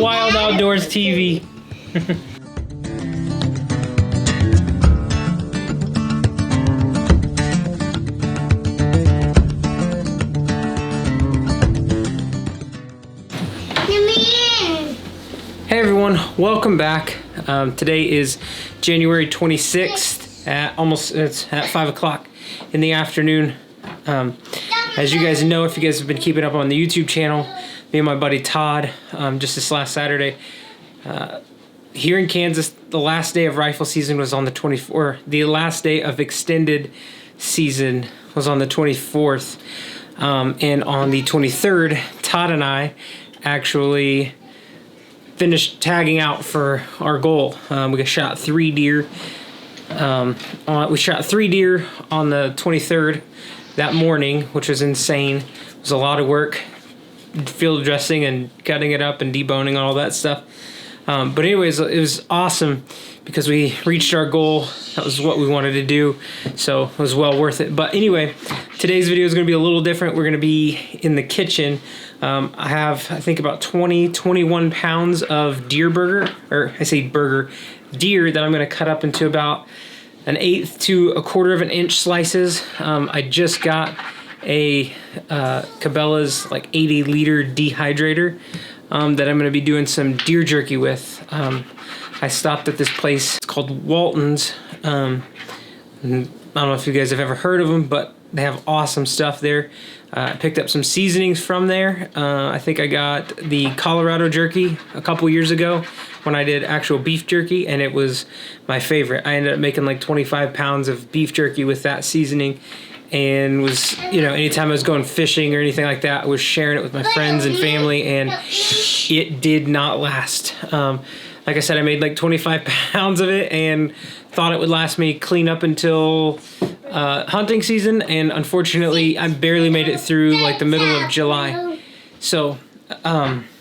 Wild Outdoors TV. Hey everyone, welcome back. Today is January 26th it's at 5 o'clock in the afternoon. As you guys know, if you guys have been keeping up on the YouTube channel, me and my buddy Todd, just this last Saturday, here in Kansas, the last day of rifle season was on the 24th. The last day of extended season was on the 24th. And on the 23rd, Todd and I actually finished tagging out for our goal. We shot 3 deer. We shot 3 deer on the 23rd that morning, which was insane. It was a lot of work, field dressing and cutting it up and deboning and all that stuff. But anyways, it was awesome because we reached our goal. That was what we wanted to do, so it was well worth it. But anyway, today's video is going to be a little different. We're going to be in the kitchen. I have, I think, about 21 pounds of deer burger, or I say burger, deer that I'm going to cut up into about 1/8 to 1/4 of an inch slices. I just got a Cabela's like 80-liter dehydrator that I'm going to be doing some deer jerky with. I stopped at this place. It's called Walton's. I don't know if you guys have ever heard of them, but they have awesome stuff there. I picked up some seasonings from there. I think I got the Colorado jerky a couple years ago when I did actual beef jerky, and it was my favorite. I ended up making like 25 pounds of beef jerky with that seasoning, and was, you know, anytime I was going fishing or anything like that, I was sharing it with my friends and family, and it did not last. Like I said, I made like 25 pounds of it and thought it would last me clean up until hunting season, and unfortunately I barely made it through like the middle of July. So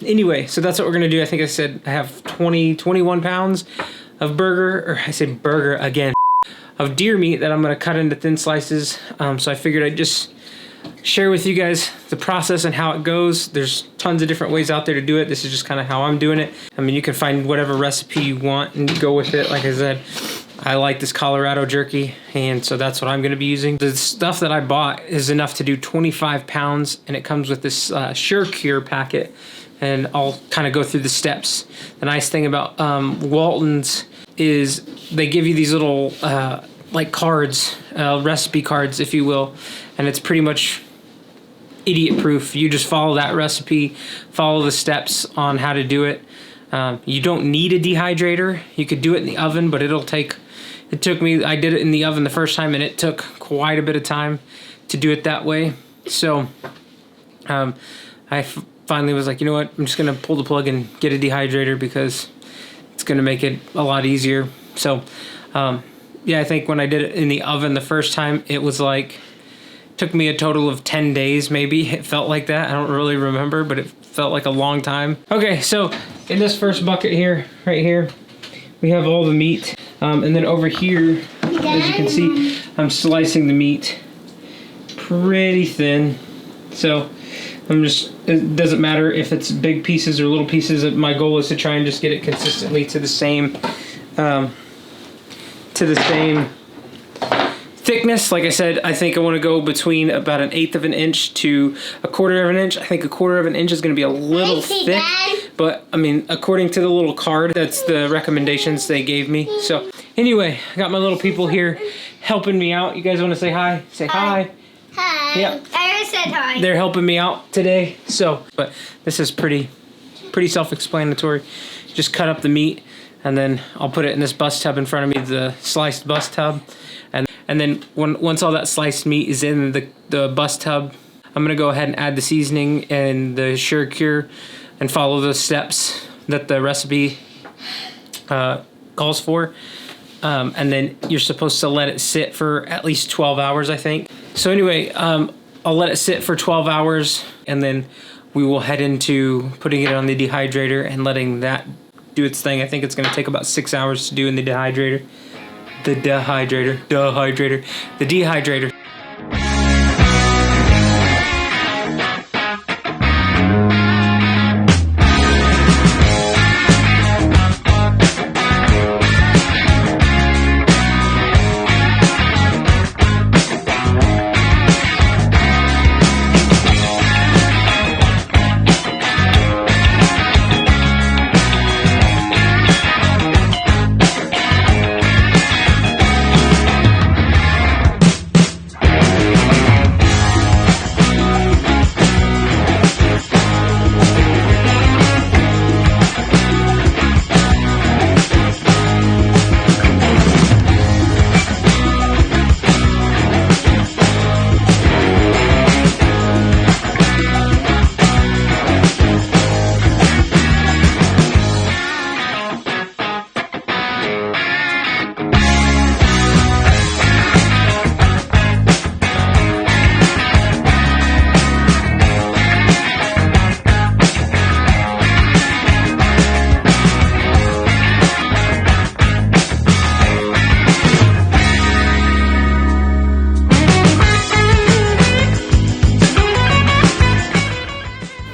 anyway, so that's what we're gonna do. I think I said I have 21 pounds of burger, or I said burger again, of deer meat that I'm gonna cut into thin slices. So I figured I'd just share with you guys the process and how it goes. There's tons of different ways out there to do it. This is just kind of how I'm doing it. I mean, you can find whatever recipe you want and go with it. Like I said, I like this Colorado jerky, and so that's what I'm going to be using. The stuff that I bought is enough to do 25 pounds, and it comes with this SureCure packet, and I'll kind of go through the steps. The nice thing about Walton's is they give you these little like cards, recipe cards, if you will, and it's pretty much idiot proof. You just follow that recipe, follow the steps on how to do it. You don't need a dehydrator. You could do it in the oven, but it took me, I did it in the oven the first time, and it took quite a bit of time to do it that way. So I finally was like, you know what, I'm just gonna pull the plug and get a dehydrator because it's gonna make it a lot easier. So yeah, I think when I did it in the oven the first time, it was like, took me a total of 10 days maybe. It felt like that. I don't really remember, but it felt like a long time. Okay, so in this first bucket here, right here, we have all the meat. And then over here, as you can see, I'm slicing the meat pretty thin. So it doesn't matter if it's big pieces or little pieces. My goal is to try and just get it consistently to the same thickness. Like I said, I think I want to go between about 1/8 of an inch to 1/4 of an inch. I think 1/4 of an inch is going to be a little thick, but I mean, according to the little card, that's the recommendations they gave me. So anyway, I got my little people here helping me out. You guys want to say hi? Say hi. Hi. Yeah. I already said hi. They're helping me out today. So, but this is pretty self-explanatory. Just cut up the meat, and then I'll put it in this bus tub in front of me, the sliced bus tub. And then once all that sliced meat is in the bus tub, I'm gonna go ahead and add the seasoning and the SureCure and follow those steps that the recipe calls for. And then you're supposed to let it sit for at least 12 hours, I think. So anyway, I'll let it sit for 12 hours, and then we will head into putting it on the dehydrator and letting that do its thing. I think it's gonna take about 6 hours to do in the dehydrator. The dehydrator.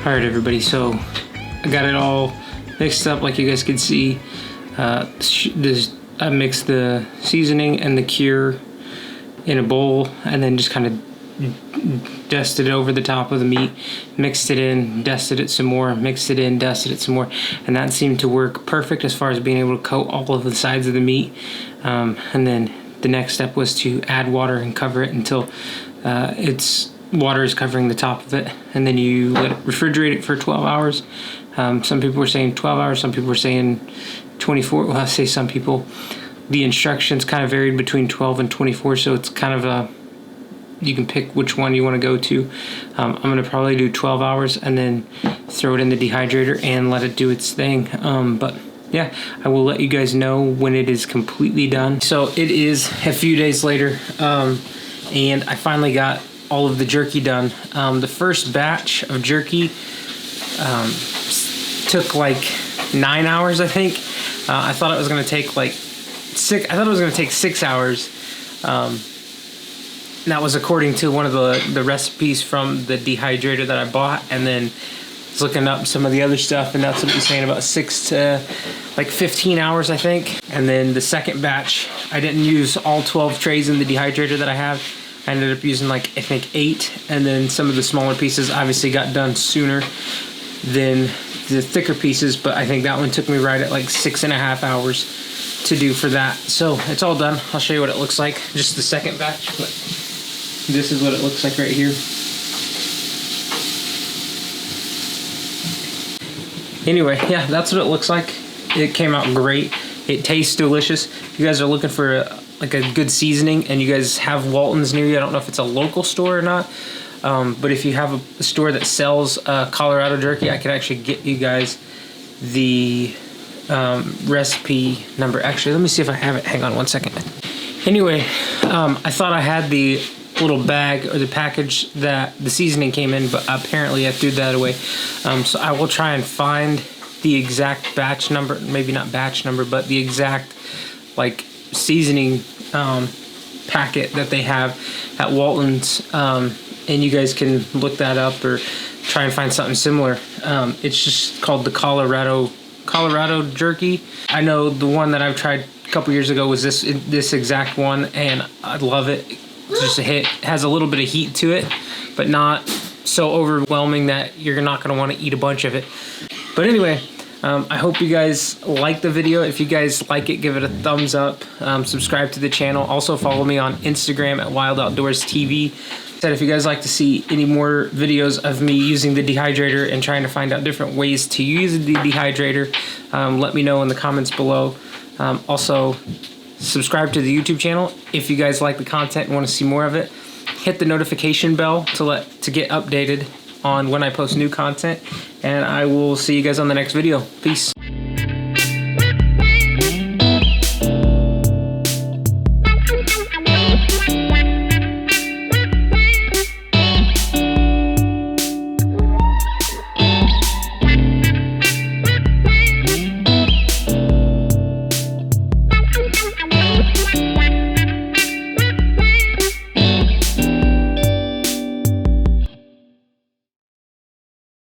Alright everybody, so I got it all mixed up like you guys can see. I mixed the seasoning and the cure in a bowl and then just kind of dusted it over the top of the meat, mixed it in, dusted it some more, mixed it in, dusted it some more, and that seemed to work perfect as far as being able to coat all of the sides of the meat. And then the next step was to add water and cover it until water is covering the top of it, and then you let it refrigerate it for 12 hours. Some people were saying 12 hours, some people were saying 24. Well, I say some people. The instructions kind of varied between 12 and 24, so it's kind of you can pick which one you want to go to. I'm going to probably do 12 hours and then throw it in the dehydrator and let it do its thing. But yeah, I will let you guys know when it is completely done. So it is a few days later, and I finally got all of the jerky done. The first batch of jerky took like 9 hours, I think. I thought it was gonna take like 6. I thought it was gonna take 6 hours. That was according to one of the recipes from the dehydrator that I bought, and then I was looking up some of the other stuff, and that's what it's saying, about 6 to like 15 hours, I think. And then the second batch, I didn't use all 12 trays in the dehydrator that I have. I ended up using like, I think 8, and then some of the smaller pieces obviously got done sooner than the thicker pieces, but I think that one took me right at like 6.5 hours to do for that. So it's all done. I'll show you what it looks like, just the second batch, but this is what it looks like right here. Anyway, yeah, that's what it looks like. It came out great. It tastes delicious. If you guys are looking for like a good seasoning and you guys have Walton's near you, I don't know if it's a local store or not, but if you have a store that sells Colorado jerky, I could actually get you guys the recipe number. Actually, let me see if I have it. Hang on one second. Anyway, I thought I had the little bag or the package that the seasoning came in, but apparently I threw that away. So I will try and find the exact batch number, maybe not batch number, but the exact like seasoning packet that they have at Walton's, and you guys can look that up or try and find something similar. It's just called the Colorado jerky. I know the one that I've tried a couple years ago was this exact one, and I love it. It's just a hit. It has a little bit of heat to it, but not so overwhelming that you're not going to want to eat a bunch of it. But anyway, I hope you guys like the video. If you guys like it, give it a thumbs up. Subscribe to the channel. Also follow me on Instagram at Wild Outdoors TV. Said if you guys like to see any more videos of me using the dehydrator and trying to find out different ways to use the dehydrator, let me know in the comments below. Also, subscribe to the YouTube channel if you guys like the content and want to see more of it. Hit the notification bell to get updated on when I post new content, and I will see you guys on the next video. Peace.